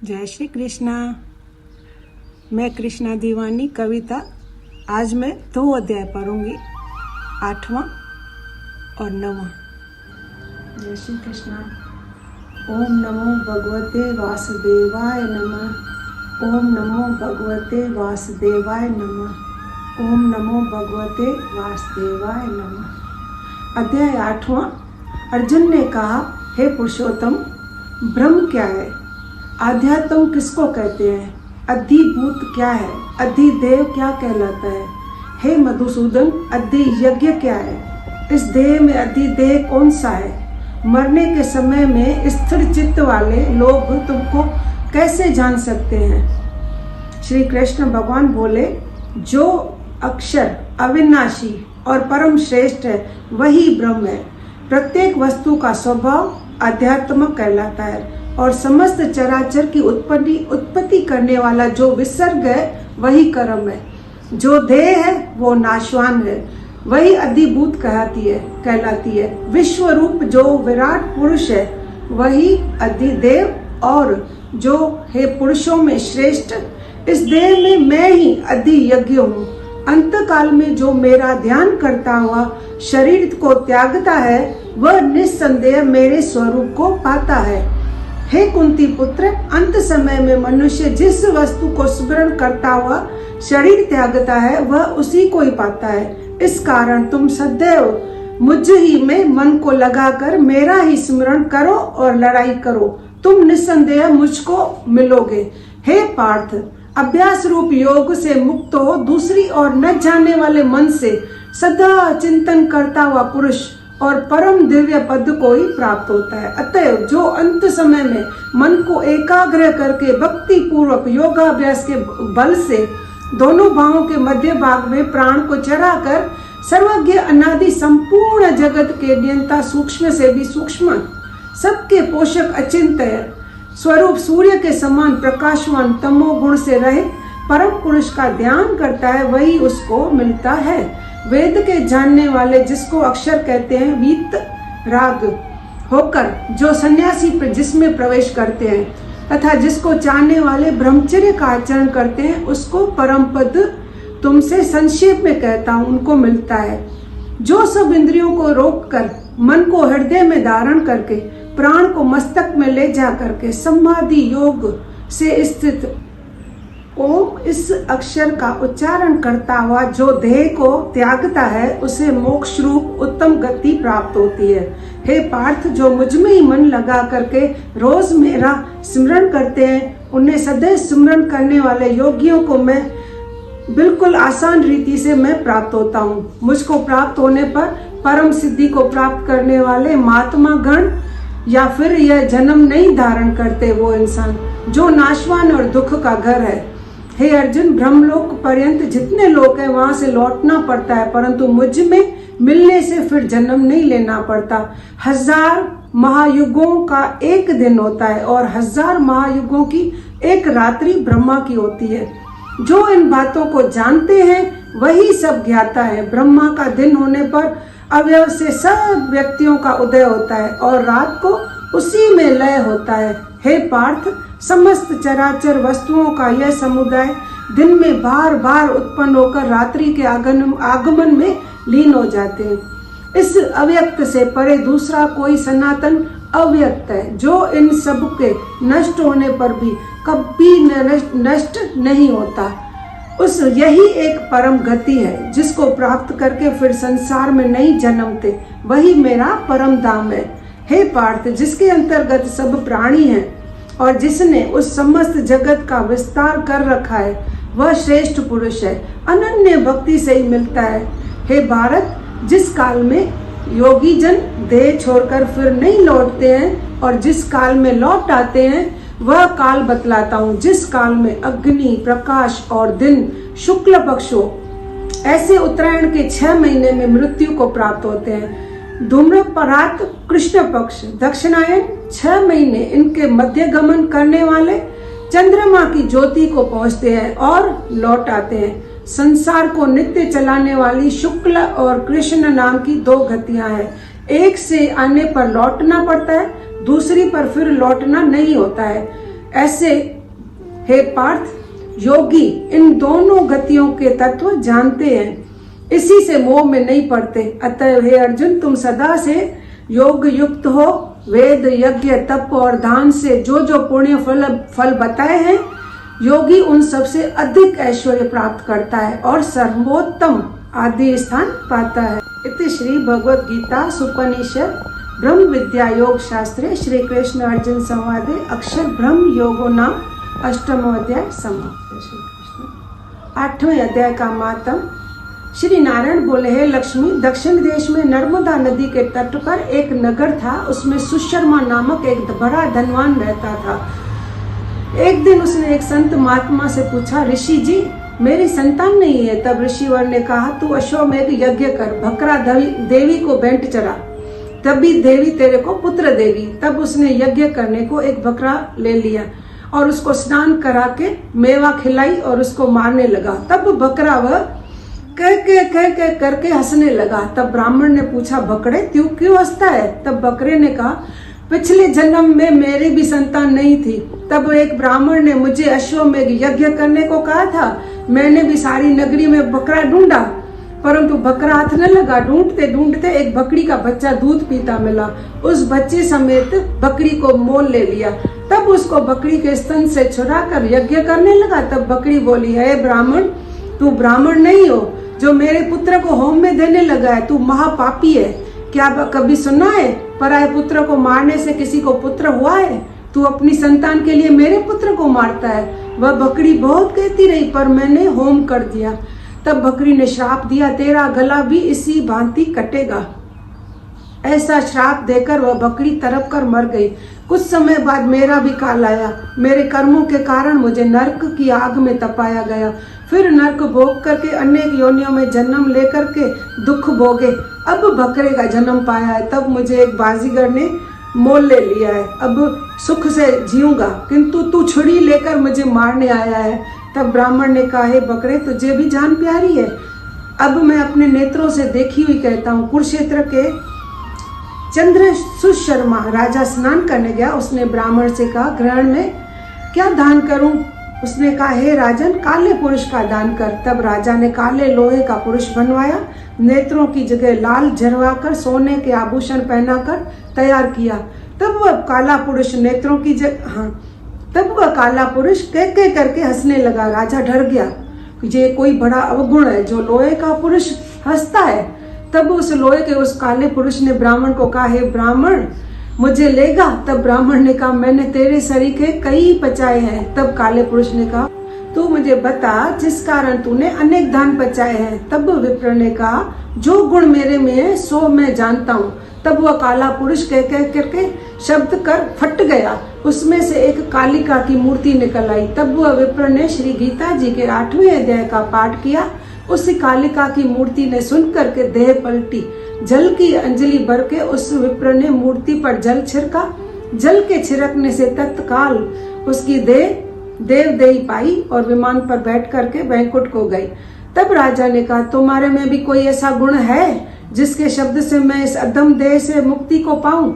जय श्री कृष्णा। मैं कृष्णा दीवानी कविता। आज मैं 2 अध्याय पढ़ूंगी, 8वां और 9वां। जय श्री कृष्णा। ओम नमो भगवते वासुदेवाय नमः। ओम नमो भगवते वासुदेवाय नमः। ओम नमो भगवते वासुदेवाय नमः। अध्याय 8वां। अर्जुन ने कहा, हे पुरुषोत्तम, ब्रह्म क्या है? आध्यात्म किसको कहते हैं? अधिभूत क्या है? अधिदेव क्या कहलाता है? हे मधुसूदन, अधियज्ञ क्या है? इस देह में अधिदेव कौन सा है? मरने के समय में स्थिर चित्त वाले लोग तुमको कैसे जान सकते हैं? श्री कृष्ण भगवान बोले, जो अक्षर अविनाशी और परम श्रेष्ठ है वही ब्रह्म है। प्रत्येक वस्तु का स्वभाव अध्यात्म कहलाता है और समस्त चराचर की उत्पत्ति करने वाला जो विसर्ग है वही कर्म है। जो देह है वो नाशवान है, वही अधिभूत कहलाती है। विश्व रूप जो विराट पुरुष है वही अधिदेव, और जो है पुरुषों में श्रेष्ठ, इस देह में मैं ही अधियज्ञ हूँ। अंत काल में जो मेरा ध्यान करता हुआ शरीर को त्यागता है वह निस्संदेह मेरे स्वरूप को पाता है। हे कुंती पुत्र, अंत समय में मनुष्य जिस वस्तु को स्मरण करता हुआ शरीर त्यागता है वह उसी को ही पाता है। इस कारण तुम सदैव मुझ ही में मन को लगाकर मेरा ही स्मरण करो और लड़ाई करो, तुम निस्संदेह मुझको मिलोगे। हे पार्थ, अभ्यास रूप योग से मुक्त हो दूसरी ओर न जाने वाले मन से सदा चिंतन करता हुआ पुरुष और परम दिव्य पद को ही प्राप्त होता है। अतएव जो अंत समय में मन को एकाग्र करके भक्ति पूर्वक योगाभ्यास के बल से दोनों भावों के मध्य भाग में प्राण को चढ़ाकर सर्वज्ञ अनादि संपूर्ण जगत के नियंता सूक्ष्म से भी सूक्ष्म सबके पोषक अचिंत्य स्वरूप सूर्य के समान प्रकाशवान तमो गुण से रहित परम पुरुष का ध्यान करता है वही उसको मिलता है। वेद के जानने वाले जिसको अक्षर कहते हैं, वीत राग होकर जो सन्यासी जिसमें प्रवेश करते हैं तथा जिसको चाहने वाले ब्रह्मचर्य का आचरण करते हैं उसको परम पद तुमसे संक्षेप में कहता हूँ उनको मिलता है। जो सब इंद्रियों को रोककर मन को हृदय में धारण करके प्राण को मस्तक में ले जा करके समाधि योग से स्थित ओम इस अक्षर का उच्चारण करता हुआ जो देह को त्यागता है उसे मोक्ष रूप उत्तम गति प्राप्त होती है। हे पार्थ, जो मुझ में ही मन लगा करके रोज मेरा स्मरण करते हैं उन्हें सदैव स्मरण करने वाले योगियों को मैं बिल्कुल आसान रीति से मैं प्राप्त होता हूँ। मुझको प्राप्त होने पर परम सिद्धि को प्राप्त करने वाले महात्मा गण या फिर यह जन्म नहीं धारण करते वो इंसान जो नाशवान और दुख का घर है। हे अर्जुन, ब्रह्मलोक पर्यंत जितने लोग हैं वहां से लौटना पड़ता है, परंतु मुझ में मिलने से फिर जन्म नहीं लेना पड़ता। 1000 महायुगों का एक दिन होता है और 1000 महायुगों की एक रात्रि ब्रह्मा की होती है। जो इन बातों को जानते हैं वही सब ज्ञाता है। ब्रह्मा का दिन होने पर अवयव से सब व्यक्तियों का उदय होता है और रात को उसी में लय होता है। हे पार्थ, समस्त चराचर वस्तुओं का यह समुदाय दिन में बार बार उत्पन्न होकर रात्रि के आगमन में लीन हो जाते हैं। इस अव्यक्त से परे दूसरा कोई सनातन अव्यक्त है जो इन सब के नष्ट होने पर भी कभी नष्ट नहीं होता। उस यही एक परम गति है जिसको प्राप्त करके फिर संसार में नहीं जन्मते, वही मेरा परम धाम है। हे पार्थ, जिसके अंतर्गत सब प्राणी हैं और जिसने उस समस्त जगत का विस्तार कर रखा है वह श्रेष्ठ पुरुष है, अनन्य भक्ति से ही मिलता है। हे भारत, जिस काल में योगी जन देह छोड़कर फिर नहीं लौटते हैं और जिस काल में लौट आते हैं वह काल बतलाता हूँ, जिस काल में अग्नि प्रकाश और दिन शुक्ल पक्ष हो। ऐसे उत्तरायण के 6 महीने में मृत्यु को प्राप्त होते हैं। धूम्रपरात कृष्ण पक्ष, दक्षिणायन 6 महीने इनके मध्य गमन करने वाले चंद्रमा की ज्योति को पहुंचते हैं और लौट आते हैं। संसार को नित्य चलाने वाली शुक्ल और कृष्ण नाम की 2 गतियां हैं। एक से आने पर लौटना पड़ता है, दूसरी पर फिर लौटना नहीं होता है। ऐसे हे पार्थ, योगी इन दोनों गतियों के तत्व जानते हैं, इसी से मोह में नहीं पड़ते। अतः हे अर्जुन, तुम सदा से योग युक्त हो। वेद, यज्ञ, तप और दान से जो जो पुण्य फल बताए हैं, योगी उन सबसे अधिक ऐश्वर्य प्राप्त करता है और सर्वोत्तम आदि स्थान पाता है। इति श्री भगवद गीता सुपनिषद ब्रह्म विद्या योग शास्त्रे श्री कृष्ण अर्जुन संवादे अक्षर ब्रह्म योगो नाम अष्टमो अध्याय समाप्त। श्री कृष्ण 8वें अध्याय का मातम। श्री नारायण बोले, हे लक्ष्मी, दक्षिण देश में नर्मदा नदी के तट पर एक नगर था। उसमें सुशर्मा नामक एक बड़ा धनवान रहता था। एक दिन उसने एक संत महात्मा से पूछा, ऋषि जी, मेरी संतान नहीं है। तब ऋषिवर ने कहा, तू अश्वमेध यज्ञ कर, बकरा देवी को भेंट चढ़ा, तभी देवी तेरे को पुत्र देगी। तब उसने यज्ञ करने को एक बकरा ले लिया और उसको स्नान करा के मेवा खिलाई और उसको मारने लगा। तब बकरा वह कह करके हंसने लगा। तब ब्राह्मण ने पूछा, बकरे तू क्यों हंसता है? तब बकरे ने कहा, पिछले जन्म में मेरी भी संतान नहीं थी। तब एक ब्राह्मण ने मुझे अश्वमेध यज्ञ करने को कहा था। मैंने भी सारी नगरी में बकरा ढूंढा, परंतु बकरा हाथ न लगा। ढूंढते ढूंढते एक बकरी का बच्चा दूध पीता मिला। उस बच्चे समेत बकरी को मोल ले लिया। तब उसको बकरी के स्तन से छुड़ाकर यज्ञ करने लगा। तब बकरी बोली, हे ब्राह्मण, तू ब्राह्मण नहीं हो जो मेरे पुत्र को होम में देने लगा है। तू महापापी है। क्या कभी सुना है पराये पुत्र को मारने से किसी को पुत्र हुआ है? तू अपनी संतान के लिए मेरे पुत्र को मारता है। वह बकरी बहुत कहती रही, पर मैंने होम कर दिया। तब बकरी ने श्राप दिया, तेरा गला भी इसी भांति कटेगा। ऐसा श्राप देकर वह बकरी तड़प कर मर गई। कुछ समय बाद मेरा भी काल आया। मेरे कर्मों के कारण मुझे नरक की आग में तपाया गया। फिर नरक भोग करके अनेक योनियों में जन्म लेकर के दुख भोगे। अब बकरे का जन्म पाया है। तब मुझे एक बाजीगर ने मोल ले लिया है। अब सुख से जीऊंगा, किंतु तू छुरी लेकर मुझे मारने आया है। तब ब्राह्मण ने कहा, हे बकरे, तुझे भी जान प्यारी है। अब मैं अपने नेत्रों से देखी हुई कहता हूँ। कुरुक्षेत्र के चंद्र सुशर्मा राजा स्नान करने गया। उसने ब्राह्मण से कहा, ग्रहण में क्या दान करूं? उसने कहा, हे राजन, काले पुरुष का दान कर। तब राजा ने काले लोहे का पुरुष बनवाया, नेत्रों की जगह लाल झरवा कर सोने के आभूषण पहनाकर तैयार किया। तब वह काला पुरुष नेत्रों की तब वह काला पुरुष कह करके हंसने लगा। राजा डर गया, ये कोई बड़ा अवगुण है जो लोहे का पुरुष हंसता है। तब उस लोहे के उस काले पुरुष ने ब्राह्मण को कहा, हे ब्राह्मण, मुझे लेगा? तब ब्राह्मण ने कहा, मैंने तेरे सरीखे कई पचाए हैं। तब काले पुरुष ने कहा, तू मुझे बता जिस कारण तूने अनेक दान पचाए हैं। तब विप्र ने कहा, जो गुण मेरे में है सो मैं जानता हूँ। तब वह काला पुरुष कह करके शब्द कर फट गया। उसमें से एक कालिका की मूर्ति निकल आई। तब वह विप्र ने श्री गीता जी के 8वें अध्याय का पाठ किया। उस कालिका की मूर्ति ने सुन करके देह पलटी। जल की अंजलि भर के उस विप्र ने मूर्ति पर जल छिड़का। जल के छिड़कने से तत्काल उसकी देह देवदेही पाई और विमान पर बैठ करके वैकुंठ को गई। तब राजा ने कहा, तुम्हारे में भी कोई ऐसा गुण है जिसके शब्द से मैं इस अधम देह से मुक्ति को पाऊं?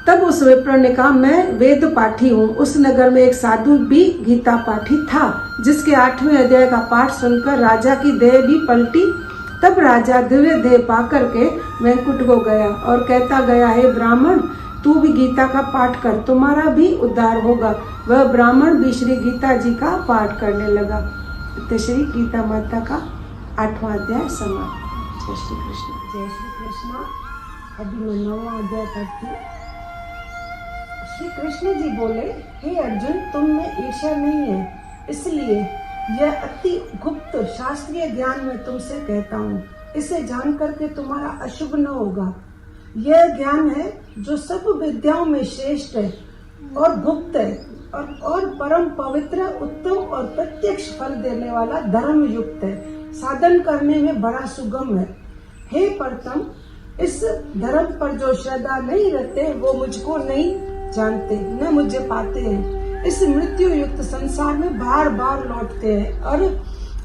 तब उस विप्र ने कहा, मैं वेद पाठी हूँ। उस नगर में एक साधु भी गीता पाठी था, जिसके 8वें अध्याय का पाठ सुनकर राजा की देह भी पलटी। तब राजा दिव्य देह पा करके वैकुंठ को गया और कहता गया, हे ब्राह्मण, तू भी गीता का पाठ कर, तुम्हारा भी उद्धार होगा। वह ब्राह्मण भी श्री गीता जी का पाठ करने लगा। तो श्री गीता माता का 8वां अध्याय समाप्त। जय श्री कृष्ण। जय श्री कृष्ण। अभी मैं 9वां अध्याय पढ़ती हूँ। श्री कृष्ण जी बोले, हे अर्जुन, तुम में ईर्ष्या नहीं है, इसलिए यह अति गुप्त शास्त्रीय ज्ञान मैं तुमसे कहता हूँ। इसे जान करके तुम्हारा अशुभ न होगा। यह ज्ञान है जो सब विद्याओं में श्रेष्ठ है और गुप्त है और परम पवित्र, उत्तम और प्रत्यक्ष फल देने वाला धर्म युक्त है। साधन करने में बड़ा सुगम है। हे परतम, इस धर्म पर जो श्रद्धा नहीं रखते वो मुझको नहीं जानते, न मुझे पाते हैं। इस मृत्यु युक्त संसार में बार बार लौटते हैं और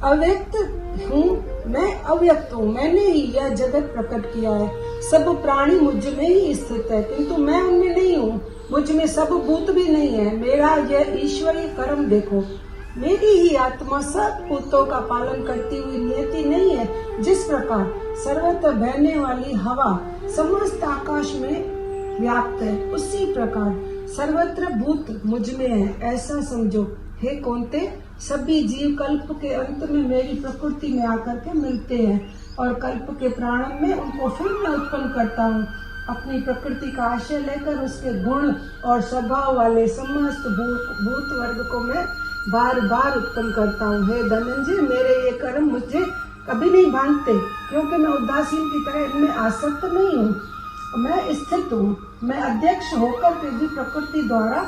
अव्यक्त हूँ, मैं अव्यक्त हूँ। मैंने ही यह जगत प्रकट किया है। सब प्राणी मुझ में ही स्थित है, किंतु मैं उनमें नहीं हूँ। मुझ में सब भूत भी नहीं है। मेरा यह ईश्वरीय कर्म देखो, मेरी ही आत्मा सब भूतों का पालन करती हुई नियति नहीं है। जिस प्रकार सर्वत्र बहने वाली हवा समस्त आकाश में व्याप्त है, उसी प्रकार सर्वत्र भूत मुझ में है, ऐसा समझो। हे कौन्ते, सभी जीव कल्प के अंत में मेरी प्रकृति में आकर के मिलते हैं और कल्प के प्रारंभ में उनको फिर मैं उत्पन्न करता हूँ। अपनी प्रकृति का आश्रय लेकर उसके गुण और स्वभाव वाले समस्त भूत वर्ग को मैं बार बार उत्पन्न करता हूँ। हे धनंजय, मेरे ये कर्म मुझे कभी नहीं भांगते, क्योंकि मैं उदासीन की तरह इनमें आसक्त नहीं हूँ। मैं स्थित हूँ। मैं अध्यक्ष होकर के भी प्रकृति द्वारा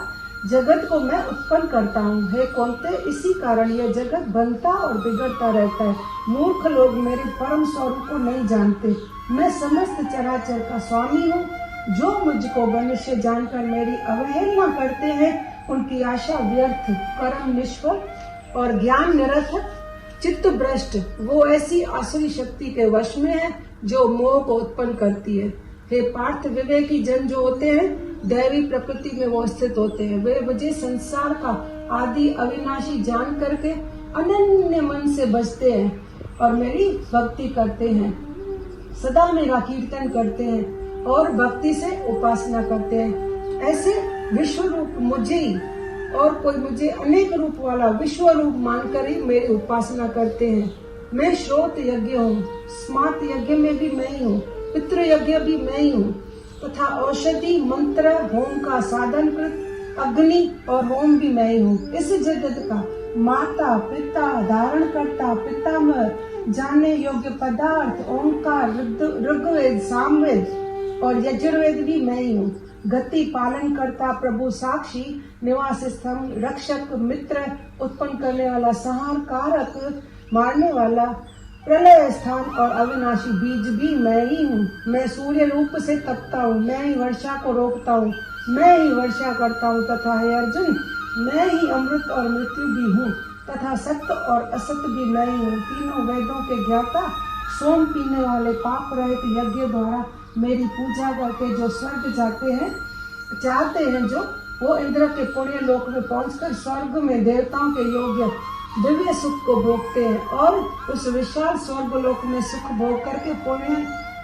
जगत को मैं उत्पन्न करता हूँ। हे कौन्ते, इसी कारण यह जगत बनता और बिगड़ता रहता है। मूर्ख लोग मेरे परम स्वरूप को नहीं जानते। मैं समस्त चराचर का स्वामी हूँ। जो मुझको मनुष्य जानकर मेरी अवहेलना करते हैं, उनकी आशा व्यर्थ, कर्म निष्फल और ज्ञान निरर्थक, चित्त भ्रष्ट, वो ऐसी आसुरी शक्ति के वश में है जो मोह को उत्पन्न करती है। हे पार्थ, विवेकी जन जो होते हैं, दैवी प्रकृति में वो स्थित होते हैं। वे मुझे संसार का आदि अविनाशी जान करके अनन्य मन से बचते हैं और मेरी भक्ति करते हैं, सदा मेरा कीर्तन करते हैं और भक्ति से उपासना करते हैं। ऐसे विश्व रूप मुझे ही और कोई मुझे अनेक रूप वाला विश्व रूप मानकर ही मेरी उपासना करते हैं। मैं श्रोत यज्ञ हूँ, स्मार्त यज्ञ में भी मैं ही हूँ, पितृ यज्ञ भी मैं ही हूँ, तथा औषधि मंत्र होम का साधन कृत अग्नि और होम भी मैं ही हूँ। इस जगत का माता पिता धारण करता पितामह जानने योग्य पदार्थ ओंकार ऋग्वेद सामवेद और यजुर्वेद भी मैं ही हूँ। गति पालन करता प्रभु साक्षी निवास स्तंभ रक्षक मित्र उत्पन्न करने वाला संहार कारक मारने वाला प्रलय स्थान और अविनाशी बीज भी मैं ही हूँ। मैं सूर्य रूप से तपता हूँ, मैं ही वर्षा को रोकता हूँ, मैं ही वर्षा करता हूँ तथा हे अर्जुन, मैं ही अमृत और मृत्यु भी हूँ तथा सत्य और असत्य भी मैं ही हूँ। तीनों वेदों के ज्ञाता सोम पीने वाले पाप रहित यज्ञ द्वारा मेरी पूजा करके जो स्वर्ग चाहते हैं, जो वो इंद्र के पुण्य लोक में पहुंचकर स्वर्ग में देवताओं के योग्य दिव्य सुख को भोगते हैं और उस विशाल स्वर्ग लोक में सुख भोग करके पुण्य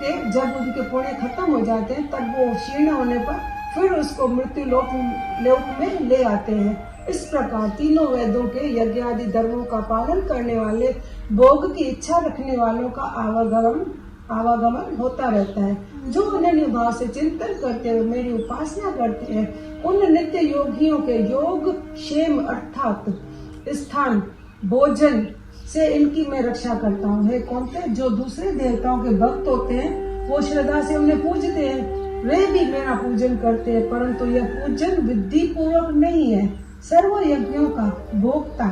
के जब उनके पुण्य खत्म हो जाते हैं, तब वो क्षीण होने पर फिर उसको मृत्यु लोक में ले आते हैं। इस प्रकार तीनों वेदों के यज्ञ आदि धर्मों का पालन करने वाले भोग की इच्छा रखने वालों का आवागमन होता रहता है। जो अनन्य भाव से चिंतन करते हुए मेरी उपासना करते हैं, उन नित्य योगियों के योग क्षेम अर्थात स्थान भोजन से इनकी मैं रक्षा करता हूँ। हे कौन्ते, जो दूसरे देवताओं के भक्त होते हैं, वो श्रद्धा से उन्हें पूजते हैं, वे भी मेरा पूजन करते हैं, परंतु यह पूजन विधि पूर्वक नहीं है। सर्व यज्ञों का भोक्ता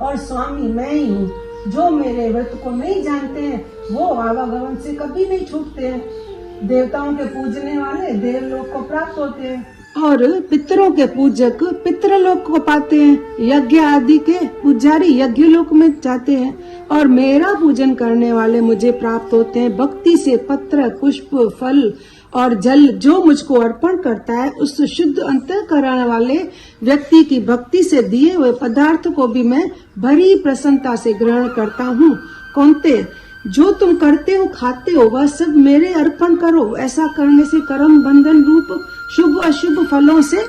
और स्वामी मैं ही हूँ। जो मेरे व्रत को नहीं जानते हैं, वो आवागमन से कभी नहीं छूटते हैं। देवताओं के पूजने वाले देवलोक को प्राप्त होते हैं और पितरों के पूजक पितरलोक को पाते हैं। यज्ञ आदि के पुजारी यज्ञ लोक में जाते हैं और मेरा पूजन करने वाले मुझे प्राप्त होते हैं। भक्ति से पत्र पुष्प फल और जल जो मुझको अर्पण करता है, उस शुद्ध अंतःकरण वाले व्यक्ति की भक्ति से दिए हुए पदार्थ को भी मैं भरी प्रसन्नता से ग्रहण करता हूँ। कौन्ते, जो तुम करते हो खाते हो वह सब मेरे अर्पण करो। ऐसा करने से कर्म बंधन रूप शुभ अशुभ फलों से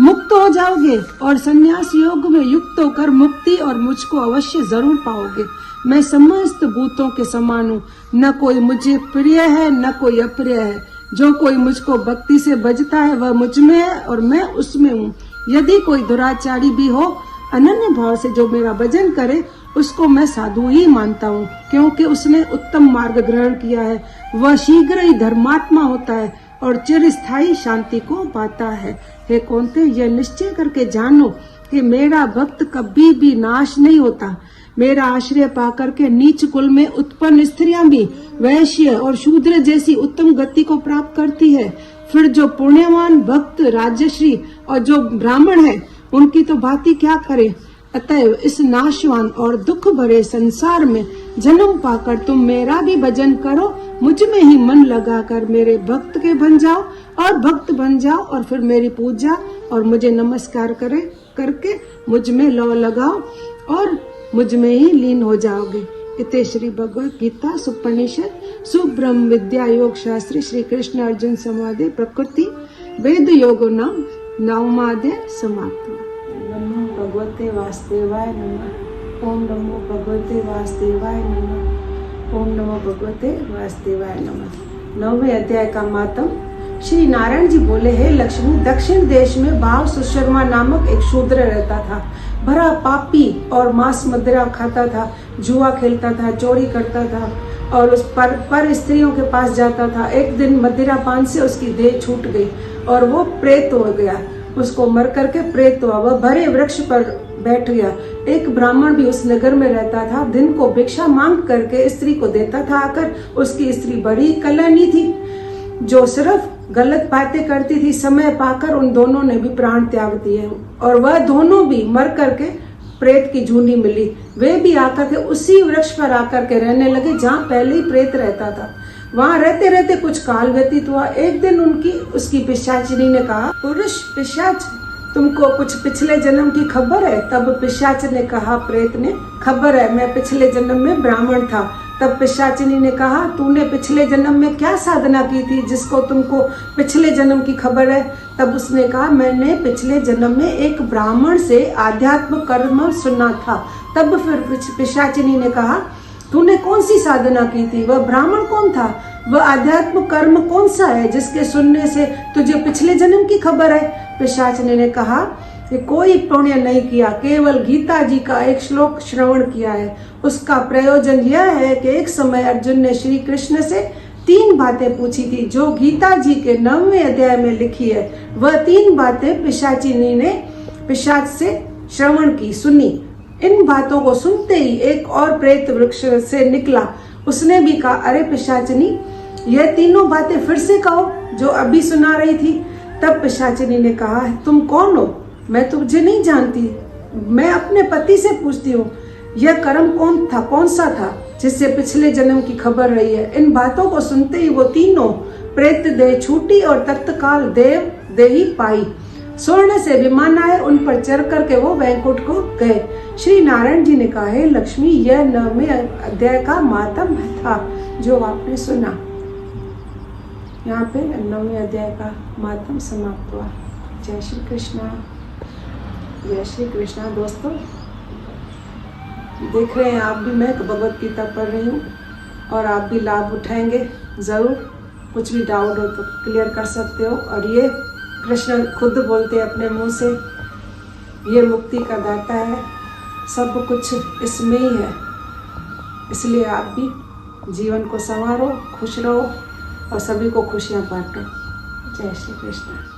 मुक्त हो जाओगे और संन्यास योग में युक्त होकर मुक्ति और मुझको अवश्य जरूर पाओगे। मैं समस्त भूतों के समान हूँ, न कोई मुझे प्रिय है न कोई अप्रिय है। जो कोई मुझको भक्ति से भजता है वह मुझ में है और मैं उसमें हूँ। यदि कोई दुराचारी भी हो, अनन्य भाव से जो मेरा भजन करे, उसको मैं साधु ही मानता हूँ, क्योंकि उसने उत्तम मार्ग ग्रहण किया है। वह शीघ्र ही धर्मात्मा होता है और चिरस्थायी शांति को पाता है। हे कौन्ते, यह निश्चय करके जानो कि मेरा भक्त कभी भी नाश नहीं होता। मेरा आश्रय पाकर के नीच कुल में उत्पन्न स्त्रियां भी वैश्य और शूद्र जैसी उत्तम गति को प्राप्त करती है। फिर जो पुण्यवान भक्त राजश्री और जो ब्राह्मण है, उनकी तो बात ही क्या करे। अतएव इस नाशवान और दुख भरे संसार में जन्म पाकर तुम मेरा भी भजन करो, मुझ में ही मन लगाकर मेरे भक्त के बन जाओ और भक्त बन जाओ और फिर मेरी पूजा और मुझे नमस्कार करके मुझ में लौ लगाओ और मुझ में ही लीन हो जाओगे। इते श्री भगवत गीता सुपनिषद सुब्रह्म विद्या योग शास्त्री श्री कृष्ण अर्जुन संवादे प्रकृति वेद योग नाम नवमाध्याय समाप्त। नमो भगवते वासुदेवाय नमः। ओम नमो भगवते वासुदेवाय नमः। ओम नमो भगवते वासुदेवाय नमः। 9वें अध्याय का मातम। श्री नारायण जी बोले, हे लक्ष्मी, दक्षिण देश में भाव सुशर्मा नामक एक शूद्र रहता था। भरा पापी और मांस मदिरा खाता था, जुआ खेलता था, चोरी करता था और उस पर स्त्रियों के पास जाता था। एक दिन मदिरा पान से उसकी देह छूट गई और वो प्रेत हो गया। उसको मर करके प्रेत हुआ। वह भरे वृक्ष पर बैठ गया। एक ब्राह्मण भी उस नगर में रहता था। दिन को भिक्षा मांग करके स्त्री को देता था आकर। उसकी स्त्री बड़ी कल्याणी थी जो सिर्फ गलत बातें करती थी। समय पाकर उन दोनों ने भी प्राण त्याग दिए और वह दोनों भी मर करके प्रेत की झुंडी मिली। वे भी आकर के उसी वृक्ष पर आकर के रहने लगे जहाँ पहले ही प्रेत रहता था। वहां रहते रहते कुछ काल व्यतीत हुआ। एक दिन उसकी पिशाचिनी ने कहा, पुरुष पिशाच, तुमको कुछ पिछले जन्म की खबर है? तब पिशाच ने कहा, प्रेत ने, खबर है, मैं पिछले जन्म में ब्राह्मण था। तब पिशाचिनी ने कहा, तूने पिछले जन्म में क्या साधना की थी जिसको तुमको पिछले जन्म की खबर है? तब उसने कहा, मैंने पिछले जन्म में एक ब्राह्मण से आध्यात्म कर्म सुना था। तब फिर पिशाचिनी ने कहा, तूने कौन सी साधना की थी? वह ब्राह्मण कौन था? वह आध्यात्म कर्म कौन सा है जिसके सुनने से तुझे पिछले जन्म की खबर है? पिशाचिनी ने कहा कि कोई पुण्य नहीं किया, केवल गीता जी का एक श्लोक श्रवण किया है। उसका प्रयोजन यह है कि एक समय अर्जुन ने श्री कृष्ण से 3 बातें पूछी थी जो गीता जी के 9वें अध्याय में लिखी है। वह 3 बातें पिशाचिनी ने पिशाच से श्रवण की, सुनी। इन बातों को सुनते ही एक और प्रेत वृक्ष से निकला। उसने भी कहा, अरे पिशाचिनी, यह तीनों बातें फिर से कहो जो अभी सुना रही थी। तब पिशाचिनी ने कहा, तुम कौन हो? मैं तुझे नहीं जानती। मैं अपने पति से पूछती हूँ, यह कर्म कौन सा था जिससे पिछले जन्म की खबर रही है? इन बातों को सुनते ही वो तीनों प्रेत देह छूटी और तत्काल देव देही पाई। स्वर्ण से विमान आए, उन पर चढ़ करके वो वैकुंठ को गए। श्री नारायण जी ने कहा, हे लक्ष्मी, यह 9वें अध्याय का मातम था जो आपने सुना। यहाँ पे 9वें अध्याय का मातम समाप्त हुआ। जय श्री कृष्णा। जय श्री कृष्णा। दोस्तों, देख रहे हैं आप भी, मैं भगवत गीता पढ़ रही हूँ और आप भी लाभ उठाएंगे जरूर। कुछ भी डाउट हो तो क्लियर कर सकते हो। और ये कृष्ण खुद बोलते हैं अपने मुंह से, ये मुक्ति का दाता है, सब कुछ इसमें ही है। इसलिए आप भी जीवन को संवारो, खुश रहो और सभी को खुशियाँ बांटो। जय श्री कृष्ण।